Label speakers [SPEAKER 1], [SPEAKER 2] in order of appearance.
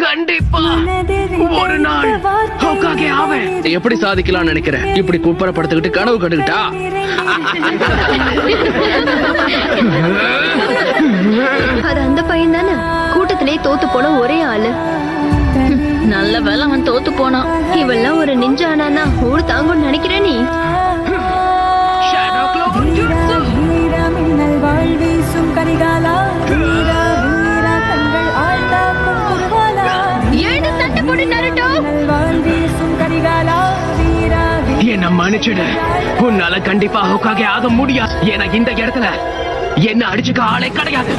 [SPEAKER 1] கண்டிப்பா ஒரு நாள் ஹோகாகே ஆவேன். எப்படி சாதிக்கலாம்னு நினைக்கிறேன்? இப்படி குப்பரப்படுத்திக்கிட்டு கனவு கண்டுகிட்டா?
[SPEAKER 2] அது அந்த பையன் தானே கூட்டத்திலே தோத்து போன ஒரே ஆளு.
[SPEAKER 3] நல்ல வேலை அவன் தோத்து போனான்.
[SPEAKER 2] இவெல்லாம் ஒரு நிஞ்சா ஆனானா ஊர் தாங்கும்னு நினைக்கிற நீ?
[SPEAKER 1] என்ன மன்னிச்சிடு, உன்னால கண்டிப்பா ஹோகாகே ஆக முடியாது. ஏன்னா இந்த இடத்துல என்ன அடிச்சுக்க ஆளே கிடையாது.